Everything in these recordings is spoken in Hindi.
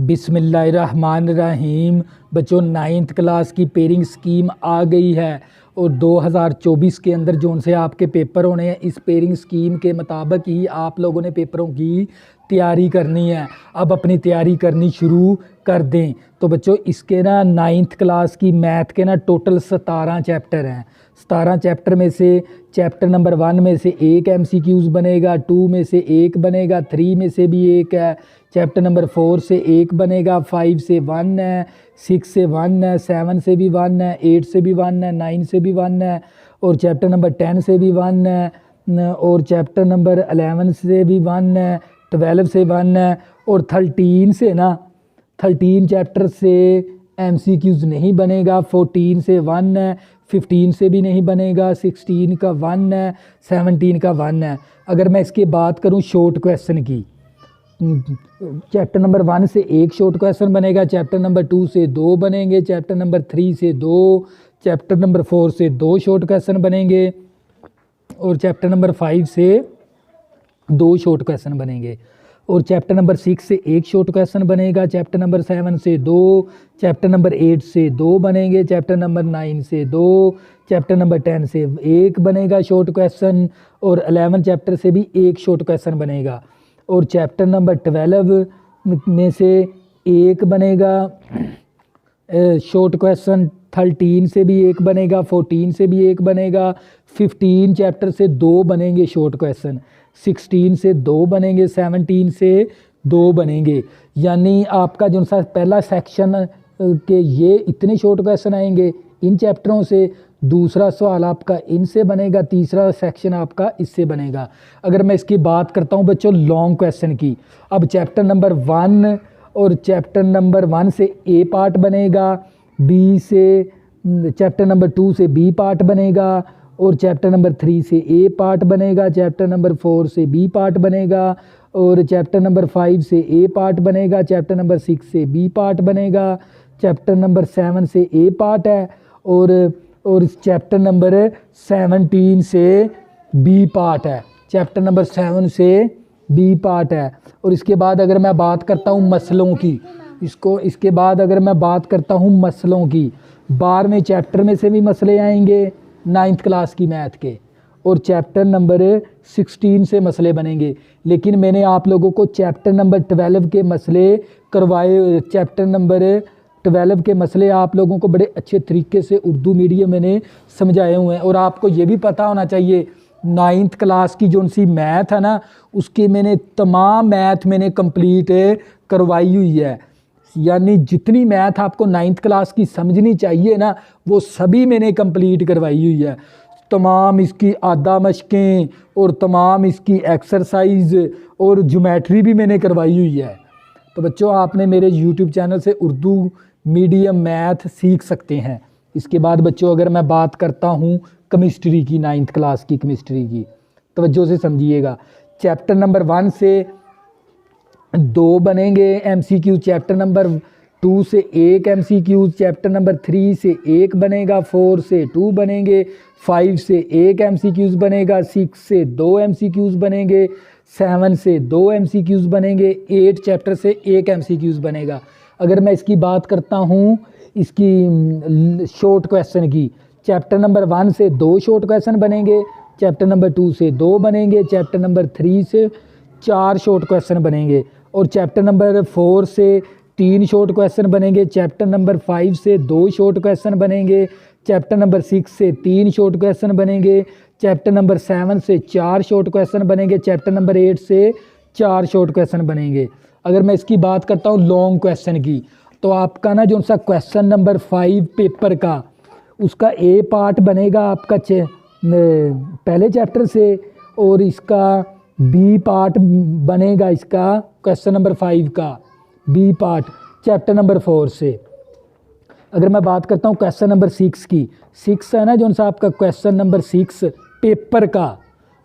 बिस्मिल्लाहिर्रहमानिर्रहीम। बच्चों, 9th क्लास की पेयरिंग स्कीम आ गई है और 2024 के अंदर जो उनसे आपके पेपर होने हैं, इस पेयरिंग स्कीम के मुताबिक ही आप लोगों ने पेपरों की तैयारी करनी है। अब अपनी तैयारी करनी शुरू कर दें। तो बच्चों, इसके ना 9th क्लास की मैथ के ना टोटल 17 चैप्टर हैं। 17 चैप्टर में से चैप्टर नंबर 1 में से एक MCQs बनेगा, 2 में से एक बनेगा, 3 में से भी एक है, चैप्टर नंबर 4 से एक बनेगा, 5 से 1 है, 6 से 1 है, 7 से भी 1 है, 8 से भी 1 है, 9 से भी 1 है और चैप्टर नंबर 10 से भी 1 है और चैप्टर नंबर 11 से भी 1 है, 12 से 1 है और 13 से ना 13 चैप्टर से MCQs नहीं बनेगा। 14 से 1 है, 15 से भी नहीं बनेगा, 16 का 1 है, 17 का 1 है। अगर मैं इसकी बात करूं शॉर्ट क्वेश्चन की, चैप्टर नंबर 1 से एक शॉर्ट क्वेश्चन बनेगा, चैप्टर नंबर 2 से 2 बनेंगे, चैप्टर नंबर 3 से 2, चैप्टर नंबर 4 से 2 शॉर्ट क्वेश्चन बनेंगे और चैप्टर नंबर 5 से 2 शॉर्ट क्वेश्चन बनेंगे और चैप्टर नंबर 6 से एक शॉर्ट क्वेश्चन बनेगा, चैप्टर नंबर 7 से 2, चैप्टर नंबर 8 से 2 बनेंगे, चैप्टर नंबर 9 से 2, चैप्टर नंबर 10 से एक बनेगा शॉर्ट क्वेश्चन और 11 चैप्टर से भी एक शॉर्ट क्वेश्चन बनेगा और चैप्टर नंबर 12 में से एक बनेगा शॉर्ट क्वेश्चन, 13 से भी एक बनेगा, 14 से भी एक बनेगा, 15 चैप्टर से 2 बनेंगे शॉर्ट क्वेश्चन, 16 से 2 बनेंगे, 17 से 2 बनेंगे। यानी आपका जो सा पहला सेक्शन के ये इतने शॉर्ट क्वेश्चन आएंगे इन चैप्टरों से, दूसरा सवाल आपका इनसे बनेगा, तीसरा सेक्शन आपका इससे बनेगा। अगर मैं इसकी बात करता हूँ बच्चों लॉन्ग क्वेश्चन की, अब चैप्टर नंबर 1 और चैप्टर नंबर 1 से ए पार्ट बनेगा, बी से चैप्टर नंबर 2 से बी पार्ट बनेगा और चैप्टर नंबर 3 से ए पार्ट बनेगा, चैप्टर नंबर 4 से बी पार्ट बनेगा और चैप्टर नंबर 5 से ए पार्ट बनेगा, चैप्टर नंबर 6 से बी पार्ट बनेगा, चैप्टर नंबर 7 से ए पार्ट है और चैप्टर नंबर 17 से बी पार्ट है, चैप्टर नंबर 7 से बी पार्ट है। और इसके बाद अगर मैं बात करता हूँ मसलों की, इसके बाद अगर मैं बात करता हूँ मसलों की, 12वें चैप्टर में से भी मसले आएंगे 9th क्लास की मैथ के और चैप्टर नंबर 16 से मसले बनेंगे। लेकिन मैंने आप लोगों को चैप्टर नंबर 12 के मसले करवाए, चैप्टर नंबर 12 के मसले आप लोगों को बड़े अच्छे तरीके से उर्दू मीडियम मैंने समझाए हुए हैं। और आपको ये भी पता होना चाहिए 9th क्लास की जो सी मैथ है ना, उसकी मैंने तमाम मैथ मैंने कंप्लीट करवाई हुई है। यानी जितनी मैथ आपको 9th क्लास की समझनी चाहिए ना, वो सभी मैंने कंप्लीट करवाई हुई है। तमाम इसकी आधा मशकें और तमाम इसकी एक्सरसाइज और ज्योमेट्री भी मैंने करवाई हुई है। तो बच्चों, आपने मेरे YouTube चैनल से उर्दू मीडियम मैथ सीख सकते हैं। इसके बाद बच्चों, अगर मैं बात करता हूँ केमिस्ट्री की, 9th क्लास की केमिस्ट्री की, तवज्जो से समझिएगा। चैप्टर नंबर 1 से 2 बनेंगे MCQ, चैप्टर नंबर 2 से एक MCQ, चैप्टर नंबर 3 से एक बनेगा, 4 से 2 बनेंगे, 5 से एक MCQs बनेगा, 6 से 2 MCQs बनेंगे, 7 से 2 MCQs बनेंगे, 8 चैप्टर से एक MCQs बनेगा। अगर मैं इसकी बात करता हूँ इसकी शॉर्ट क्वेश्चन की, चैप्टर नंबर 1 से 2 शॉर्ट क्वेश्चन बनेंगे, चैप्टर नंबर 2 से 2 बनेंगे, चैप्टर नंबर 3 से 4 शॉर्ट क्वेश्चन बनेंगे और चैप्टर नंबर 4 से 3 शॉर्ट क्वेश्चन बनेंगे, चैप्टर नंबर 5 से 2 शॉर्ट क्वेश्चन बनेंगे, चैप्टर नंबर 6 से 3 शॉर्ट क्वेश्चन बनेंगे, चैप्टर नंबर 7 से 4 शॉर्ट क्वेश्चन बनेंगे, चैप्टर नंबर 8 से 4 शॉर्ट क्वेश्चन बनेंगे। अगर मैं इसकी बात करता हूँ लॉन्ग क्वेश्चन की, तो आपका ना जो सा क्वेश्चन नंबर 5 पेपर का, उसका ए पार्ट बनेगा आपका पहले चैप्टर से और इसका बी पार्ट बनेगा इसका क्वेश्चन नंबर 5 का बी पार्ट चैप्टर नंबर 4 से। अगर मैं बात करता हूँ क्वेश्चन नंबर 6 की, 6 है ना जो सा आपका क्वेश्चन नंबर 6 पेपर का,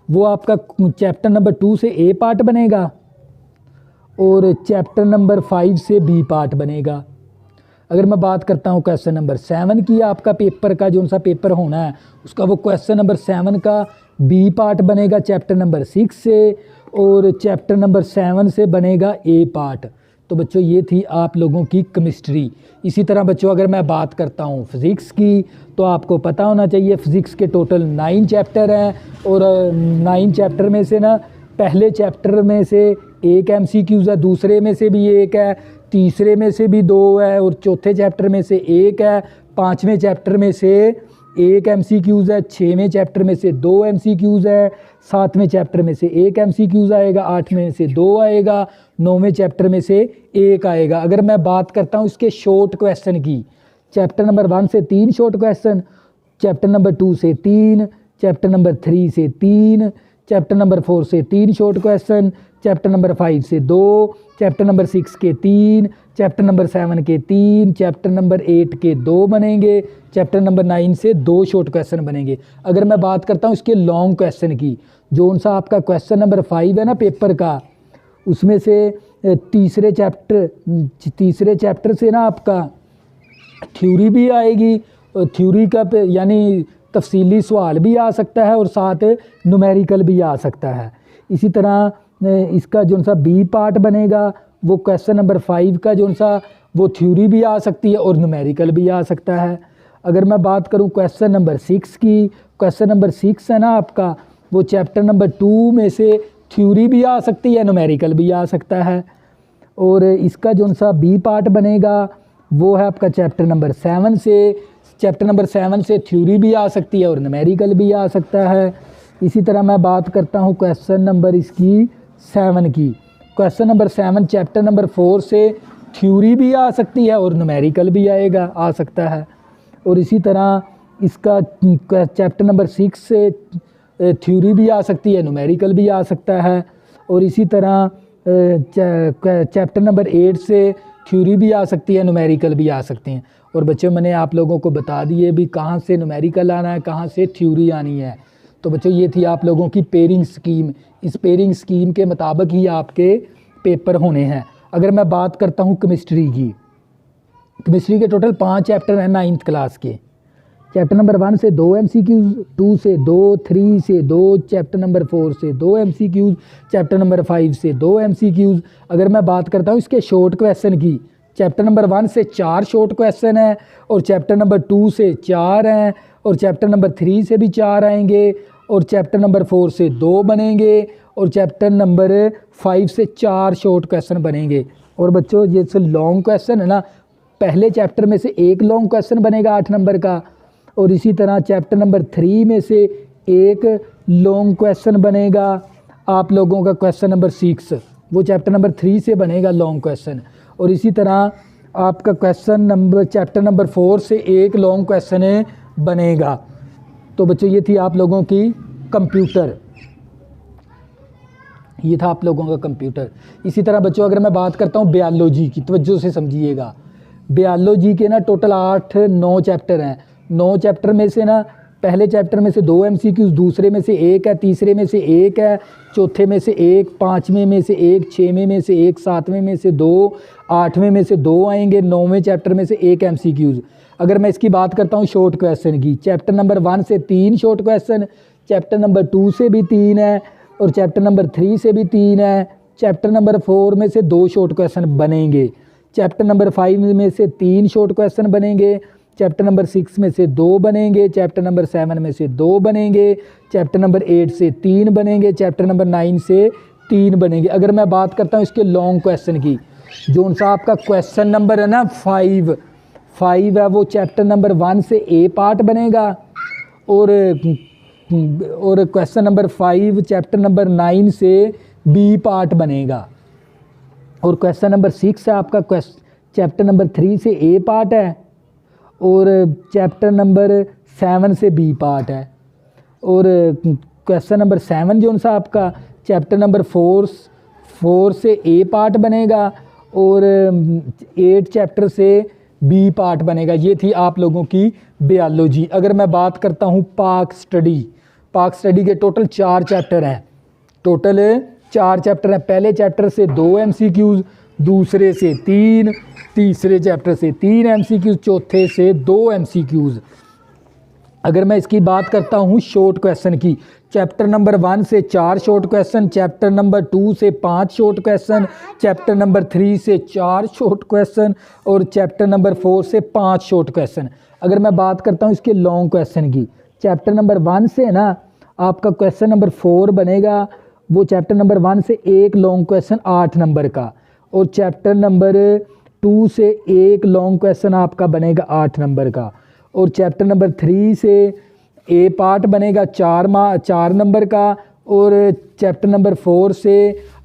वो आपका चैप्टर नंबर 2 से ए पार्ट बनेगा और चैप्टर नंबर 5 से बी पार्ट बनेगा। अगर मैं बात करता हूँ क्वेश्चन नंबर 7 की, आपका पेपर का जो सा पेपर होना है उसका वो क्वेश्चन नंबर 7 का बी पार्ट बनेगा चैप्टर नंबर 6 से और चैप्टर नंबर 7 से बनेगा ए पार्ट। तो बच्चों ये थी आप लोगों की केमिस्ट्री। इसी तरह बच्चों अगर मैं बात करता हूँ फ़िज़िक्स की, तो आपको पता होना चाहिए फ़िज़िक्स के टोटल 9 चैप्टर हैं, और 9 चैप्टर में से ना पहले चैप्टर में से एक MCQs है, दूसरे में से भी एक है, तीसरे में से भी 2 है, और चौथे चैप्टर में से एक है, 5वें चैप्टर में से एक MCQs है, 6वें चैप्टर में से 2 MCQs है, 7वें चैप्टर में से एक MCQs आएगा, 8वें में से 2 आएगा, 9वें चैप्टर में से एक आएगा। अगर मैं बात करता हूँ इसके शॉर्ट क्वेश्चन की, चैप्टर नंबर 1 से 3 शॉर्ट क्वेश्चन, चैप्टर नंबर 2 से 3, चैप्टर नंबर 3 से 3, चैप्टर नंबर 4 से 3 शॉर्ट क्वेश्चन, चैप्टर नंबर 5 से 2, चैप्टर नंबर 6 के 3, चैप्टर नंबर 7 के 3, चैप्टर नंबर 8 के 2 बनेंगे, चैप्टर नंबर 9 से 2 शॉर्ट क्वेश्चन बनेंगे। अगर मैं बात करता हूँ इसके लॉन्ग क्वेश्चन की, जो सा आपका क्वेश्चन नंबर 5 है ना पेपर का, उसमें से तीसरे चैप्टर से ना आपका थ्योरी भी आएगी, थ्योरी का यानी तफसीली सवाल भी आ सकता है, और साथ न्यूमेरिकल भी आ सकता है। इसी तरह इसका जो सा बी पार्ट बनेगा, वो क्वेश्चन नंबर 5 का जो सा वो थ्योरी भी आ सकती है और न्यूमेरिकल भी आ सकता है। अगर मैं बात करूं क्वेश्चन नंबर 6 की, क्वेश्चन नंबर 6 है ना आपका, वो चैप्टर नंबर 2 में से थ्योरी भी आ सकती है, न्यूमेरिकल भी आ सकता है। और इसका जो सा बी पार्ट बनेगा वो है आपका चैप्टर नंबर 7 से, चैप्टर नंबर 7 से थ्योरी भी आ सकती है और न्यूमेरिकल भी आ सकता है। इसी तरह मैं बात करता हूँ क्वेश्चन नंबर इसकी 7 की, क्वेश्चन नंबर 7 चैप्टर नंबर 4 से थ्योरी भी आ सकती है और न्यूमेरिकल भी आ सकता है। और इसी तरह इसका चैप्टर नंबर 6 से थ्योरी भी आ सकती है, न्यूमेरिकल भी आ सकता है। और इसी तरह चैप्टर नंबर 8 से थ्योरी भी आ सकती है, न्यूमेरिकल भी आ सकती हैं। और बच्चों मैंने आप लोगों को बता दिए भी कहाँ से न्यूमेरिकल आना है, कहाँ से थ्योरी आनी है। तो बच्चों ये थी आप लोगों की पेयरिंग स्कीम। इस पेयरिंग स्कीम के मुताबिक ही आपके पेपर होने हैं। अगर मैं बात करता हूँ केमिस्ट्री की, केमिस्ट्री के टोटल 5 चैप्टर हैं 9th क्लास के। चैप्टर नंबर 1 से 2 MCQs, 2 से 2, 3 से 2, चैप्टर नंबर 4 से 2 MCQs, चैप्टर नंबर 5 से 2 MCQs। अगर मैं बात करता हूँ इसके शॉर्ट क्वेश्चन की, चैप्टर नंबर 1 से 4 शॉर्ट क्वेश्चन है, और चैप्टर नंबर 2 से 4 हैं, और चैप्टर नंबर 3 से भी 4 आएंगे, और चैप्टर नंबर 4 से 2 बनेंगे, और चैप्टर नंबर 5 से 4 शॉर्ट क्वेश्चन बनेंगे। और बच्चों ये से लॉन्ग क्वेश्चन है ना, पहले चैप्टर में से एक लॉन्ग क्वेश्चन बनेगा 8 नंबर का, और इसी तरह चैप्टर नंबर 3 में से एक लॉन्ग क्वेश्चन बनेगा आप लोगों का क्वेश्चन नंबर 6, वो चैप्टर नंबर 3 से बनेगा लॉन्ग क्वेश्चन। और इसी तरह आपका क्वेश्चन नंबर चैप्टर नंबर 4 से एक लॉन्ग क्वेश्चन बनेगा। तो बच्चों ये थी आप लोगों की कंप्यूटर, ये था आप लोगों का कंप्यूटर। इसी तरह बच्चों अगर मैं बात करता हूँ बायोलॉजी की, तवज्जो से समझिएगा। बायोलॉजी के ना टोटल 8-9 चैप्टर हैं। 9 चैप्टर में से ना पहले चैप्टर में से 2 MCQs, दूसरे में से एक है, तीसरे में से एक है, चौथे में से एक, 5वें में से एक, 6वें में से एक, 7वें में से 2, 8वें में से 2 आएंगे, 9वें चैप्टर में से एक MCQs। अगर मैं इसकी बात करता हूँ शॉर्ट क्वेश्चन की, चैप्टर नंबर 1 से 3 शॉर्ट क्वेश्चन, चैप्टर नंबर 2 से भी 3 है, और चैप्टर नंबर 3 से भी 3 है, चैप्टर नंबर 4 में से 2 शॉर्ट क्वेश्चन बनेंगे, चैप्टर नंबर 5 में से 3 शॉर्ट क्वेश्चन बनेंगे, चैप्टर नंबर 6 में से 2 बनेंगे, चैप्टर नंबर 7 में से 2 बनेंगे, चैप्टर नंबर 8 से 3 बनेंगे, चैप्टर नंबर 9 से 3 बनेंगे। अगर मैं बात करता हूँ इसके लॉन्ग क्वेश्चन की, जो सा आपका क्वेश्चन नंबर है ना 5 है, वो चैप्टर नंबर 1 से ए पार्ट बनेगा, और क्वेश्चन नंबर 5 चैप्टर नंबर 9 से बी पार्ट बनेगा। और क्वेश्चन नंबर 6 है आपका चैप्टर नंबर 3 से ए पार्ट है, और चैप्टर नंबर 7 से बी पार्ट है। और क्वेश्चन नंबर 7 जो सा आपका चैप्टर नंबर 4 से ए पार्ट बनेगा, और 8 चैप्टर से बी पार्ट बनेगा। ये थी आप लोगों की बायोलॉजी। अगर मैं बात करता हूँ पाक स्टडी के टोटल 4 चैप्टर हैं, पहले चैप्टर से 2 MCQs, दूसरे से 3, तीसरे चैप्टर से 3 MCQs, चौथे से 2 MCQs। अगर मैं इसकी बात करता हूँ शॉर्ट क्वेश्चन की, चैप्टर नंबर 1 से 4 शॉर्ट क्वेश्चन, चैप्टर नंबर 2 से 5 शॉर्ट क्वेश्चन, चैप्टर नंबर 3 से 4 शॉर्ट क्वेश्चन और चैप्टर नंबर 4 से 5 शॉर्ट क्वेश्चन। अगर मैं बात करता हूँ इसके लॉन्ग क्वेश्चन की, चैप्टर नंबर 1 से ना आपका क्वेश्चन नंबर 4 बनेगा, वो चैप्टर नंबर 1 से एक लॉन्ग क्वेश्चन 8 नंबर का, और चैप्टर नंबर 2 से एक लॉन्ग क्वेश्चन आपका बनेगा 8 नंबर का, और चैप्टर नंबर 3 से ए पार्ट बनेगा 4 नंबर का, और चैप्टर नंबर 4 से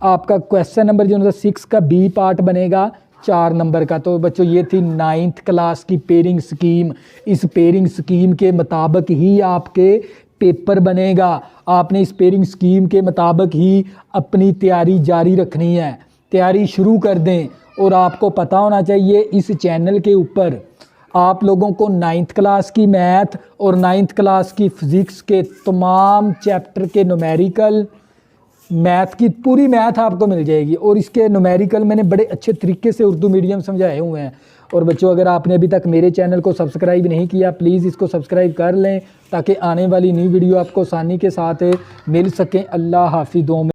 आपका क्वेश्चन नंबर जो है 6 का बी पार्ट बनेगा 4 नंबर का। तो बच्चों ये थी 9th क्लास की पेयरिंग स्कीम। इस पेयरिंग स्कीम के मुताबिक ही आपके पेपर बनेगा। आपने इस पेयरिंग स्कीम के मुताबिक ही अपनी तैयारी जारी रखनी है, तैयारी शुरू कर दें। और आपको पता होना चाहिए इस चैनल के ऊपर आप लोगों को 9th क्लास की मैथ और 9th क्लास की फिज़िक्स के तमाम चैप्टर के न्यूमेरिकल, मैथ की पूरी मैथ आपको मिल जाएगी, और इसके न्यूमेरिकल मैंने बड़े अच्छे तरीके से उर्दू मीडियम समझाए हुए हैं। और बच्चों अगर आपने अभी तक मेरे चैनल को सब्सक्राइब नहीं किया, प्लीज़ इसको सब्सक्राइब कर लें ताकि आने वाली नई वीडियो आपको आसानी के साथ मिल सकें। अल्लाह हाफिज़।